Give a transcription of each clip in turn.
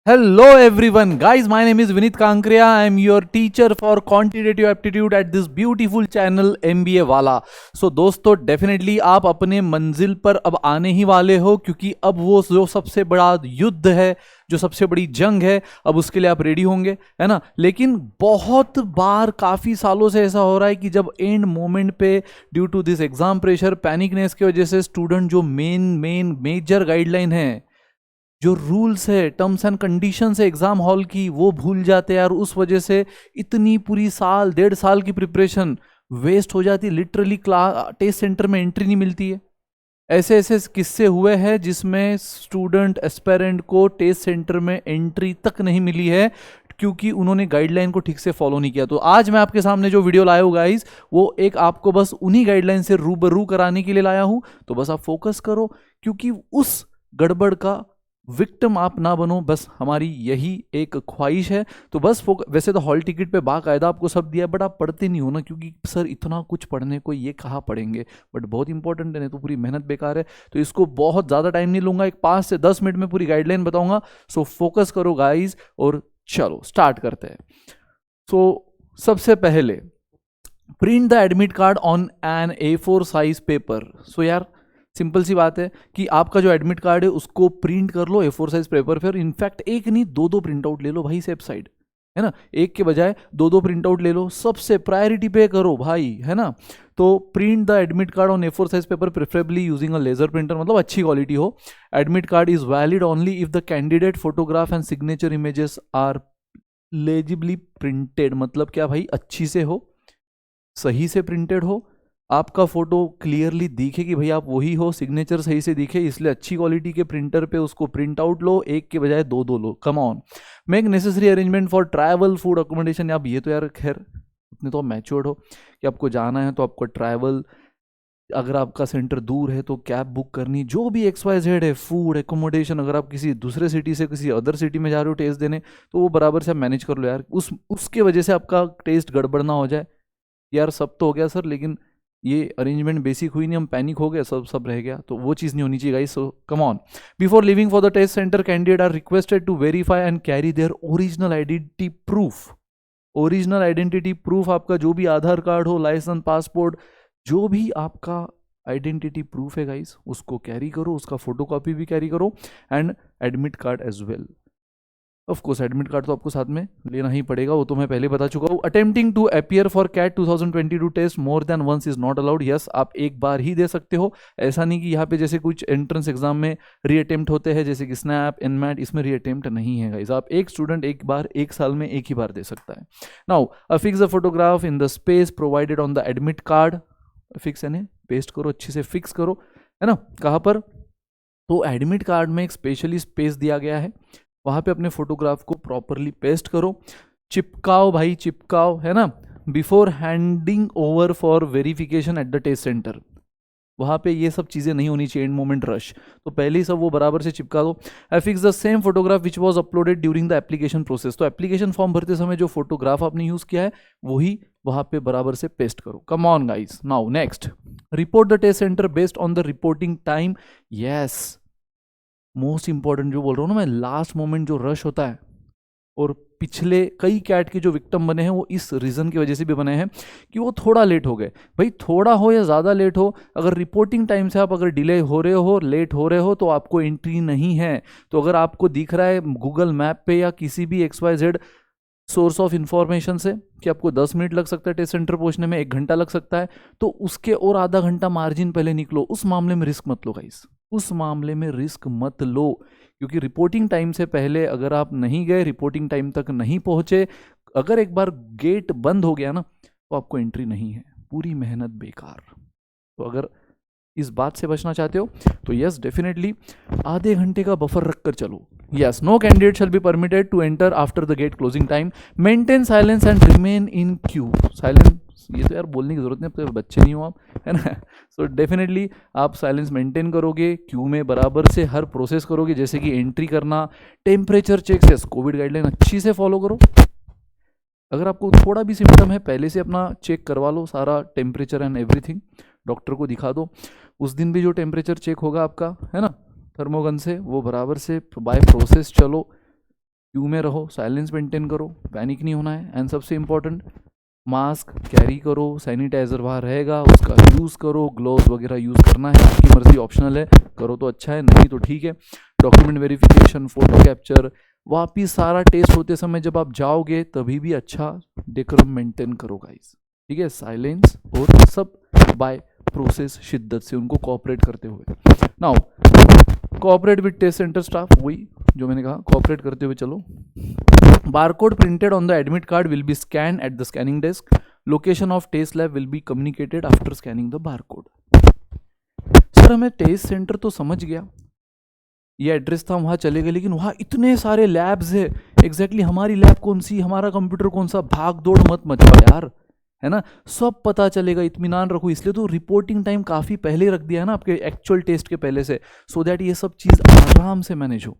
Hello everyone, guys. My name is Vinit Kankriya. I am your teacher for quantitative aptitude at this beautiful channel MBA वाला. So दोस्तों definitely आप अपने मंजिल पर अब आने ही वाले हो, क्योंकि अब वो जो सबसे बड़ा युद्ध है, जो सबसे बड़ी जंग है, अब उसके लिए आप रेडी होंगे, है ना। लेकिन बहुत बार काफ़ी सालों से ऐसा हो रहा है कि जब एंड मोमेंट पे due to this exam pressure, panicness की वजह से स्टूडेंट जो मेन मेजर गाइडलाइन है, जो रूल्स है, टर्म्स एंड कंडीशंस है एग्जाम हॉल की, वो भूल जाते हैं यार। उस वजह से इतनी पूरी साल 1.5 साल की प्रिपरेशन वेस्ट हो जाती है। लिटरली क्लास टेस्ट सेंटर में एंट्री नहीं मिलती है। ऐसे ऐसे किस्से हुए हैं जिसमें स्टूडेंट एस्पेरेंट को टेस्ट सेंटर में एंट्री तक नहीं मिली है, क्योंकि उन्होंने गाइडलाइन को ठीक से फॉलो नहीं किया। तो आज मैं आपके सामने जो वीडियो लाया हूँ गाइस, वो एक आपको बस उन्हीं गाइडलाइन से रूबरू कराने के लिए लाया हूँ। तो बस आप फोकस करो, क्योंकि उस गड़बड़ का विक्टिम आप ना बनो, बस हमारी यही एक ख्वाहिश है। तो बस वैसे तो हॉल टिकट पे बाकायदा आपको सब दिया है, बट आप पढ़ते नहीं हो ना, क्योंकि सर इतना कुछ पढ़ने को ये कहाँ पढ़ेंगे, बट बहुत इंपॉर्टेंट है, नहीं तो पूरी मेहनत बेकार है। तो इसको बहुत ज़्यादा टाइम नहीं लूंगा, एक 5 से 10 मिनट में पूरी गाइडलाइन बताऊंगा। सो फोकस करो गाइज, और चलो स्टार्ट करते हैं। सो सबसे पहले print the admit card on an A4 size paper. So यार सिंपल सी बात है कि आपका जो एडमिट कार्ड है उसको प्रिंट कर लो A4 साइज पेपर पर। इनफैक्ट एक नहीं, दो प्रिंट आउट ले लो भाई, सेफ साइड है ना। एक के बजाय दो प्रिंट आउट ले लो, सबसे प्रायोरिटी पे करो भाई, है ना। तो print the admit card on A4 size paper, preferably using a laser printer, मतलब अच्छी क्वालिटी हो। Admit card is valid only if the candidate photograph and signature images are legibly printed. मतलब क्या भाई, अच्छी से हो, सही से प्रिंटेड हो, आपका फोटो क्लियरली दिखे कि भाई आप वही हो, सिग्नेचर सही से दिखे, इसलिए अच्छी क्वालिटी के प्रिंटर पे उसको प्रिंट आउट लो। एक के बजाय दो लो, come on. Make necessary arrangement for travel, food, accommodation. आप ये तो यार खैर उतने तो मैच्योर्ड हो कि आपको जाना है तो आपको ट्रैवल, अगर आपका सेंटर दूर है तो कैब बुक करनी, जो भी XYZ है, फूड, एकोमोडेशन। अगर आप किसी दूसरे सिटी से किसी अदर सिटी में जा रहे हो टेस्ट देने, तो वो बराबर से आप मैनेज कर लो यार। उसके वजह से आपका टेस्ट गड़बड़ ना हो जाए। यार सब तो हो गया सर, लेकिन ये अरेंजमेंट बेसिक हुई नहीं, हम पैनिक हो गए, सब रह गया, तो वो चीज़ नहीं होनी चाहिए guys. So come on. Before leaving for the test centre, candidate are requested to verify and carry their original identity proof. Original identity proof आपका जो भी आधार कार्ड हो, लाइसेंस, पासपोर्ट, जो भी आपका आइडेंटिटी प्रूफ है गाइस, उसको कैरी करो, उसका फोटोकॉपी भी कैरी करो, and admit card as well. Of course admit card तो आपको साथ में लेना ही पड़ेगा, वो तो मैं पहले बता चुका हूँ। Attempting to appear for CAT 2022 test more than once is not allowed. Yes, आप एक बार ही दे सकते हो। ऐसा नहीं कि यहाँ पे जैसे कुछ एंट्रेंस एग्जाम में रीअटेम्प्ट होते हैं, जैसे कि स्नैप, एनमैट, इसमें रीअटेम्प्ट नहीं है गाइस। आप एक स्टूडेंट एक बार, एक साल में एक ही बार दे सकता है। Now affix the photograph in the space provided on the admit card. Fix यानी पेस्ट करो, अच्छे से फिक्स करो, है ना। कहाँ पर? तो एडमिट कार्ड में एक स्पेशली स्पेस दिया गया है, वहाँ पे अपने फोटोग्राफ को प्रॉपरली पेस्ट करो, चिपकाओ भाई, चिपकाओ, है ना। Before handing over for verification at the test centre, वहाँ पे ये सब चीज़ें नहीं होनी चाहिए, एंड मोमेंट रश, तो पहले ही सब वो बराबर से चिपका दो। Affix the same photograph which was uploaded during the application process. तो एप्लीकेशन फॉर्म भरते समय जो फोटोग्राफ आपने यूज़ किया है वही वहाँ पे बराबर से पेस्ट करो। Come on guys. Now next, report the test centre based on the reporting time. Yes, most important जो बोल रहा हूँ ना मैं, लास्ट मोमेंट जो रश होता है, और पिछले कई कैट के जो विक्टिम बने हैं वो इस रीज़न की वजह से भी बने हैं कि वो थोड़ा लेट हो गए। भाई थोड़ा हो या ज़्यादा लेट हो, अगर रिपोर्टिंग टाइम से आप अगर डिले हो रहे हो, लेट हो रहे हो, तो आपको एंट्री नहीं है। तो अगर आपको दिख रहा है गूगल मैप पे या किसी भी XYZ सोर्स ऑफ इंफॉर्मेशन से कि आपको 10 मिनट लग सकता है टेस्ट सेंटर पहुंचने में, 1 घंटा लग सकता है, तो उसके और आधा घंटा मार्जिन पहले निकलो। उस मामले में रिस्क मत लो गाइस, उस मामले में रिस्क मत लो, क्योंकि रिपोर्टिंग टाइम से पहले अगर आप नहीं गए, रिपोर्टिंग टाइम तक नहीं पहुंचे, अगर एक बार गेट बंद हो गया ना, तो आपको एंट्री नहीं है, पूरी मेहनत बेकार। तो अगर इस बात से बचना चाहते हो तो यस डेफिनेटली आधे घंटे का बफर रखकर चलो। Yes, no candidate shall be permitted to enter after the gate closing time. Maintain silence and remain in queue. Silence ये तो यार बोलने की जरूरत नहीं, अब तो बच्चे नहीं हो आप, है ना। सो डेफिनेटली आप साइलेंस मेंटेन करोगे, क्यू में बराबर से हर प्रोसेस करोगे, जैसे कि एंट्री करना, temperature check. Yes, covid guideline अच्छी से फॉलो करो। अगर आपको थोड़ा भी सिम्टम है, पहले से अपना चेक करवा लो, सारा टेम्परेचर एंड एवरीथिंग, डॉक्टर को दिखा दो। उस दिन भी जो टेम्परेचर चेक होगा आपका, है ना, थर्मोगन से, वो बराबर से बाय प्रोसेस चलो। क्यू में रहो, साइलेंस मेंटेन करो, पैनिक नहीं होना है। एंड सबसे इम्पोर्टेंट, मास्क कैरी करो, सैनिटाइजर वहाँ रहेगा उसका यूज़ करो, ग्लोव्स वगैरह यूज़ करना है आपकी मर्जी, ऑप्शनल है, करो तो अच्छा है, नहीं तो ठीक है। डॉक्यूमेंट वेरिफिकेशन, फोटो कैप्चर, वापिस सारा टेस्ट होते समय जब आप जाओगे तभी भी अच्छा डेकोरम मेंटेन करो गाइस, ठीक है। साइलेंस और सब बाय प्रोसेस, शिद्दत से उनको कोऑपरेट करते हुए। Now cooperate with test centre staff, वही जो मैंने कहा, कोऑपरेट करते हुए चलो। Barcode printed on the admit card will be scan at the scanning desk, location of test lab will be communicated after scanning the barcode. Sir हमें test centre तो समझ गया, ये एड्रेस था, वहाँ चले गए, लेकिन वहाँ इतने सारे लैब्स है, एग्जैक्टली हमारी लैब कौन सी, हमारा कंप्यूटर कौन सा, भाग दौड़ मत मचाओ यार, है ना, सब पता चलेगा, इत्मीनान रखो। इसलिए तो रिपोर्टिंग टाइम काफ़ी पहले रख दिया है ना आपके एक्चुअल टेस्ट के पहले से, सो दैट ये सब चीज़ आराम से मैनेज हो।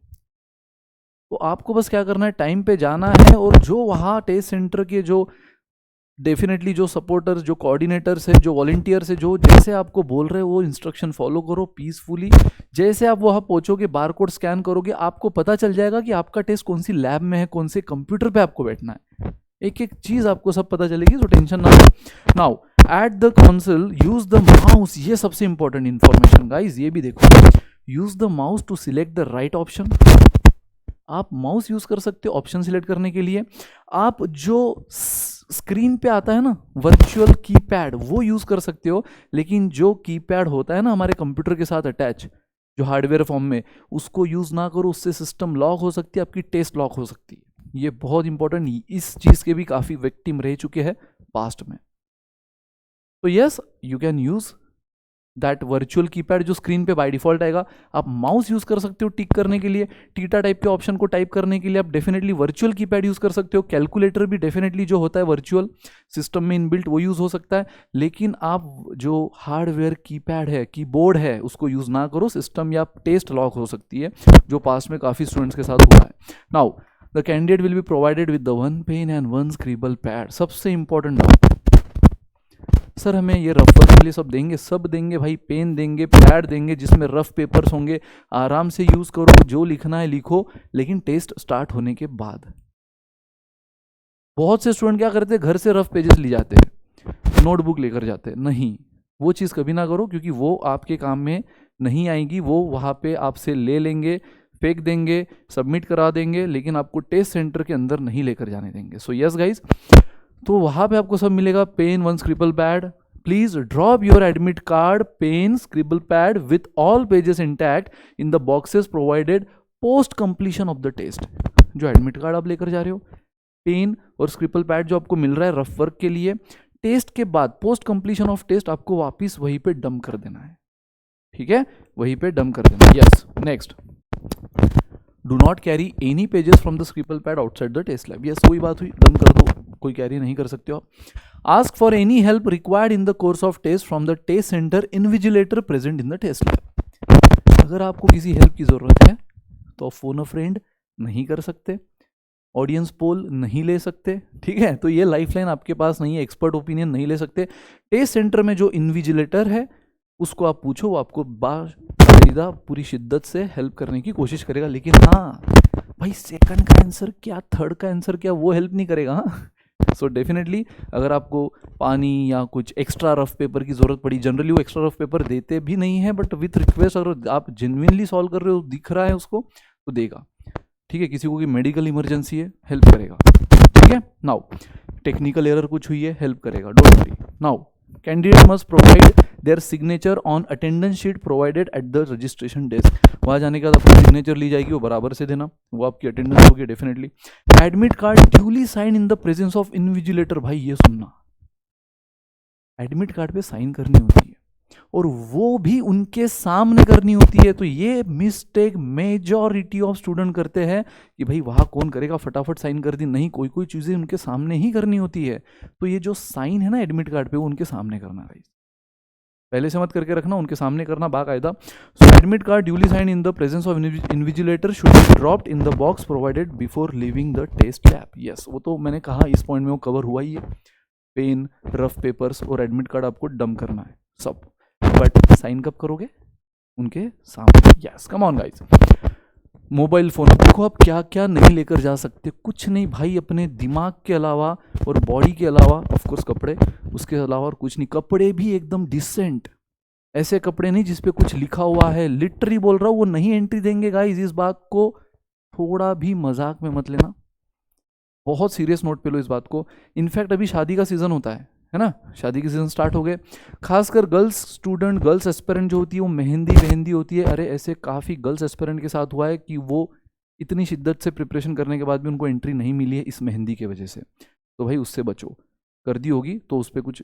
तो आपको बस क्या करना है, टाइम पे जाना है, और जो वहाँ टेस्ट सेंटर के जो डेफिनेटली जो सपोर्टर्स, जो कोऑर्डिनेटर्स है, जो वॉलंटियर्स है, जो जैसे आपको बोल रहे हैं वो इंस्ट्रक्शन फॉलो करो पीसफुली। जैसे आप वहाँ पहुँचोगे, बारकोड स्कैन करोगे, आपको पता चल जाएगा कि आपका टेस्ट कौन सी लैब में है, कौन से कंप्यूटर पे आपको बैठना है, एक एक चीज़ आपको सब पता चलेगी, तो टेंशन ना लो। Now at the console use the mouse, ये सबसे इंपॉर्टेंट इंफॉर्मेशन गाइज, ये भी देखो, use the mouse to select the right option. आप माउस यूज कर सकते हो ऑप्शन सिलेक्ट करने के लिए। आप जो स्क्रीन पे आता है ना वर्चुअल कीपैड, वो यूज कर सकते हो, लेकिन जो कीपैड होता है ना हमारे कंप्यूटर के साथ अटैच, जो हार्डवेयर फॉर्म में, उसको यूज ना करो, उससे सिस्टम लॉक हो सकती है, आपकी टेस्ट लॉक हो सकती है। ये बहुत इंपॉर्टेंट, इस चीज के भी काफी विक्टिम रह चुके हैं पास्ट में। तो yes, you can use that virtual keypad जो स्क्रीन पे बाय डिफॉल्ट आएगा। आप माउस यूज कर सकते हो टिक करने के लिए, टीटा टाइप के ऑप्शन को टाइप करने के लिए आप डेफिनेटली वर्चुअल कीपैड यूज कर सकते हो। कैलकुलेटर भी डेफिनेटली जो होता है वर्चुअल सिस्टम में इनबिल्ट, वो यूज हो सकता है, लेकिन आप जो हार्डवेयर कीपैड है, कीबोर्ड है, उसको यूज ना करो, सिस्टम या टेस्ट लॉक हो सकती है, जो पास्ट में काफी स्टूडेंट्स के साथ हुआ है। Now the candidate will be provided with the 1 pen and 1 scribble pad. सबसे इंपॉर्टेंट बात, सर हमें ये रफ वर्क के लिए सब देंगे, सब देंगे भाई, पेन देंगे, पैड देंगे जिसमें रफ पेपर्स होंगे, आराम से यूज करो, जो लिखना है लिखो, लेकिन टेस्ट स्टार्ट होने के बाद। बहुत से स्टूडेंट क्या करते हैं, घर से रफ पेजेस ले जाते हैं, नोटबुक लेकर जाते हैं, नहीं, वो चीज़ कभी ना करो, क्योंकि वो आपके काम में नहीं आएगी। वो वहाँ पे आपसे ले लेंगे, फेंक देंगे, सबमिट करा देंगे, लेकिन आपको टेस्ट सेंटर के अंदर नहीं लेकर जाने देंगे। सो यस गाइज, तो वहाँ पे आपको सब मिलेगा, pen, 1 scribble pad. Please drop your admit card, pen, scribble pad with all pages intact in the boxes provided post completion of the test. जो एडमिट कार्ड आप लेकर जा रहे हो, पेन और स्क्रिबल पैड जो आपको मिल रहा है रफ वर्क के लिए, टेस्ट के बाद पोस्ट कंप्लीशन ऑफ टेस्ट आपको वापिस वहीं पे डंप कर देना है, ठीक है, वहीं पे डंप कर देना। Yes, next, do not carry any pages from the scribble pad outside the test lab. Yes, कोई बात हुई, डंप कर दो, कोई कैरी नहीं कर सकते हो आप। Ask for any help required in the course of test from the test centre invigilator present in the test lab. अगर आपको किसी हेल्प की जरूरत है तो आप फोन अ फ्रेंड नहीं कर सकते, ऑडियंस पोल नहीं ले सकते, ठीक है, तो ये लाइफलाइन आपके पास नहीं है, एक्सपर्ट ओपिनियन नहीं ले सकते। टेस्ट सेंटर में जो इन्विजिलेटर है उसको आप पूछो, वो आपको बाकायदा पूरी शिद्दत से हेल्प करने की कोशिश करेगा। लेकिन हाँ भाई, सेकंड का आंसर क्या, थर्ड का आंसर क्या, वो हेल्प नहीं करेगा। सो डेफिनेटली अगर आपको पानी या कुछ एक्स्ट्रा रफ पेपर की जरूरत पड़ी, जनरली वो एक्स्ट्रा रफ पेपर देते भी नहीं है, बट विथ रिक्वेस्ट अगर आप जेन्युइनली सॉल्व कर रहे हो, दिख रहा है उसको, तो देगा, ठीक है। किसी को की मेडिकल इमरजेंसी है, हेल्प करेगा, ठीक है। नाउ टेक्निकल एरर कुछ हुई है, हेल्प करेगा, don't worry. Now candidate must provide there signature on attendance sheet provided at the registration desk. वहाँ जाने के बाद आपकी सिग्नेचर ली जाएगी, वो बराबर से देना, वो आपकी अटेंडेंस होगी definitely. Admit card duly sign in the presence of invigilator. भाई ये सुनना, एडमिट कार्ड पे साइन करनी होती है और वो भी उनके सामने करनी होती है। तो ये मिस्टेक मेजॉरिटी ऑफ स्टूडेंट करते हैं कि भाई वहाँ कौन करेगा, फटाफट साइन कर दी, नहीं, कोई कोई चीज़ें उनके सामने ही करनी होती है। तो ये जो साइन है ना एडमिट कार्ड पे, वो उनके सामने करना है, पहले से मत करके रखना, उनके सामने करना बाकायदा। So admit card duly sign in the presence of invigilator should be dropped in the box provided before leaving the test lab. Yes, वो तो मैंने कहा इस पॉइंट में वो कवर हुआ ही है, पेन, रफ पेपर्स और एडमिट कार्ड आपको डंप करना है सब, बट साइन कब करोगे, उनके सामने। Yes, come on guys. Mobile phone, देखो आप क्या क्या नहीं लेकर जा सकते, कुछ नहीं भाई, अपने दिमाग के अलावा और बॉडी के अलावा, ऑफ कोर्स कपड़े, उसके अलावा और कुछ नहीं। कपड़े भी एकदम डिसेंट, ऐसे कपड़े नहीं जिस पे कुछ लिखा हुआ है, लिटरली बोल रहा हूँ, वो नहीं एंट्री देंगे गाइस। इस बात को थोड़ा भी मजाक में मत लेना, बहुत सीरियस नोट पे लो इस बात को। इनफैक्ट अभी शादी का सीज़न होता है ना, शादी के सीज़न स्टार्ट हो गए, खासकर गर्ल्स स्टूडेंट, गर्ल्स एस्पिरेंट जो होती है वो मेहंदी होती है। अरे ऐसे काफ़ी गर्ल्स एस्पिरेंट के साथ हुआ है कि वो इतनी शिद्दत से प्रिपरेशन करने के बाद भी उनको एंट्री नहीं मिली है इस मेहंदी की वजह से। तो भाई उससे बचो, कर दी होगी तो उस पर कुछ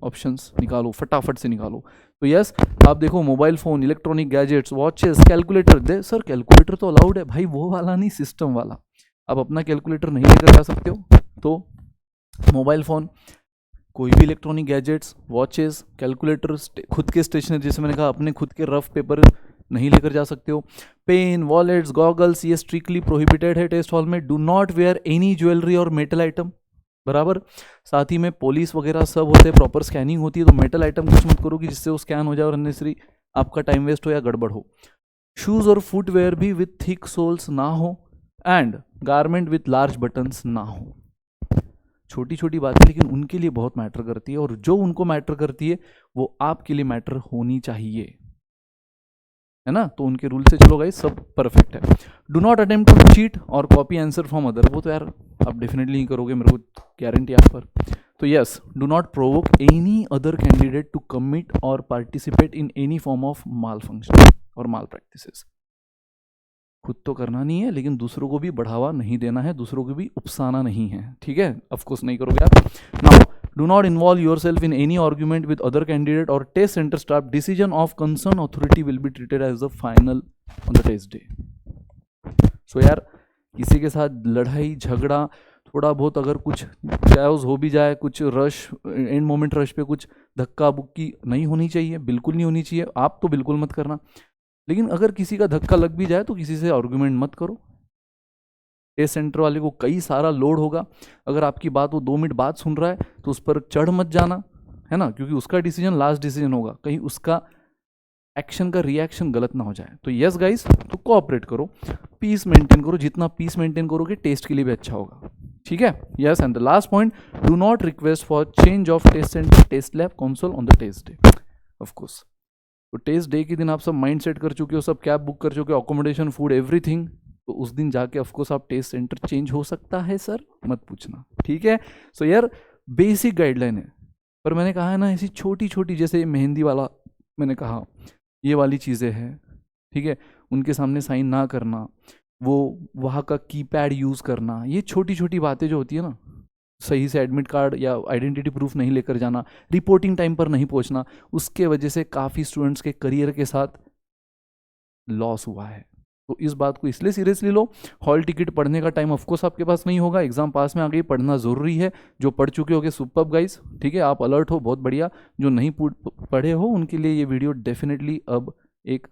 ऑप्शंस निकालो, फटाफट से निकालो। तो यस, आप देखो mobile phone, electronic gadgets, watches, calculator, दे सर कैलकुलेटर तो अलाउड है भाई, वो वाला नहीं, सिस्टम वाला। आप अपना कैलकुलेटर नहीं लेकर जा सकते हो तो मोबाइल फ़ोन, कोई भी इलेक्ट्रॉनिक गैजेट्स, वॉचेस, कैलकुलेटर, खुद के स्टेशनरी, जैसे मैंने कहा अपने खुद के रफ पेपर नहीं लेकर जा सकते हो। पेन, वॉलेट्स, गॉगल्स, ये स्ट्रिक्टली प्रोहिबिटेड है टेस्ट हॉल में। Do not wear any jewellery और मेटल आइटम, बराबर। साथ ही में पुलिस वगैरह सब होते हैं, प्रॉपर स्कैनिंग होती है, तो मेटल आइटम कुछ मत करो कि जिससे वो स्कैन हो जाए और अननेसरी आपका टाइम वेस्ट हो या गड़बड़ हो। शूज़ और फुटवेयर भी विथ थिक सोल्स ना हो, and garment with large buttons ना हो। छोटी छोटी बातें लेकिन उनके लिए बहुत मैटर करती है, और जो उनको मैटर करती है वो आपके लिए मैटर होनी चाहिए, है ना। तो उनके रूल से चलो गाइस, सब परफेक्ट है। Do not attempt to cheat और कॉपी आंसर फ्रॉम अदर, वो तो यार आप डेफिनेटली नहीं करोगे, मेरे को गारंटी आप पर। तो yes, do not provoke any other candidate to commit or participate in any form of malfunction or mall practices. खुद तो करना नहीं है, लेकिन दूसरों को भी बढ़ावा नहीं देना है, दूसरों को भी उकसाना नहीं है, ठीक है। ऑफकोर्स नहीं करोगे आप। Now do not involve yourself in any argument with other candidate or test centre staff. Decision of concern authority will be treated as the final on the test day. So यार, किसी के साथ लड़ाई झगड़ा, थोड़ा बहुत अगर कुछ चायोस हो भी जाए, कुछ रश, एंड मोमेंट रश पे कुछ धक्का बुक्की नहीं होनी चाहिए, बिल्कुल नहीं होनी चाहिए। आप तो बिल्कुल मत करना, लेकिन अगर किसी का धक्का लग भी जाए तो किसी से आर्गुमेंट मत करो। टेस्ट सेंटर वाले को कई सारा लोड होगा, अगर आपकी बात वो 2 मिनट बाद सुन रहा है तो उस पर चढ़ मत जाना, है ना, क्योंकि उसका डिसीजन लास्ट डिसीजन होगा, कहीं उसका एक्शन का रिएक्शन गलत ना हो जाए। तो यस गाइस, तो कोऑपरेट करो, पीस मेंटेन करो, जितना पीस मेंटेन करोगे टेस्ट के लिए भी अच्छा होगा, ठीक है। Yes, and the last point, do not request for change of test centre, test lab, console on the test day. Of course, तो टेस्ट डे के दिन आप सब माइंड सेट कर चुके हो, सब कैब बुक कर चुके हो, अकोमोडेशन, फूड, एवरीथिंग, तो उस दिन जाके ऑफकोर्स आप टेस्ट सेंटर चेंज हो सकता है सर, मत पूछना, ठीक है। सो यार, बेसिक गाइडलाइन है, पर मैंने कहा है ना, ऐसी छोटी छोटी, जैसे मेहंदी वाला मैंने कहा, ये वाली चीज़ें हैं, ठीक है, उनके सामने साइन ना करना, वो वहाँ का कीपैड यूज़ करना, ये छोटी छोटी बातें जो होती है ना, सही से एडमिट कार्ड या आइडेंटिटी प्रूफ नहीं लेकर जाना, रिपोर्टिंग टाइम पर नहीं पहुंचना, उसके वजह से काफ़ी स्टूडेंट्स के करियर के साथ लॉस हुआ है। तो इस बात को इसलिए सीरियसली लो। हॉल टिकट पढ़ने का टाइम ऑफकोर्स आपके पास नहीं होगा, एग्जाम पास में आ गई, पढ़ना ज़रूरी है। जो पढ़ चुके होगे सुपर्ब गाइस, ठीक है, आप अलर्ट हो, बहुत बढ़िया। जो नहीं पढ़े हो उनके लिए ये वीडियो डेफिनेटली अब एक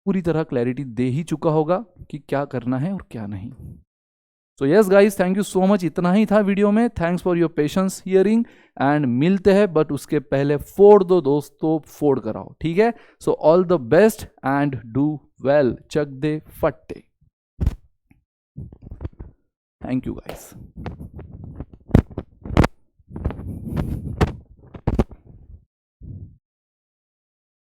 पूरी तरह क्लैरिटी दे ही चुका होगा कि क्या करना है और क्या नहीं। So yes guys, thank you so much, इतना ही था वीडियो में। Thanks for your patience hearing, and मिलते हैं, बट उसके पहले फोड़ दो दोस्तों, फोड़ कराओ, ठीक है। So all the best and do well, चक दे फट्टे। Thank you guys.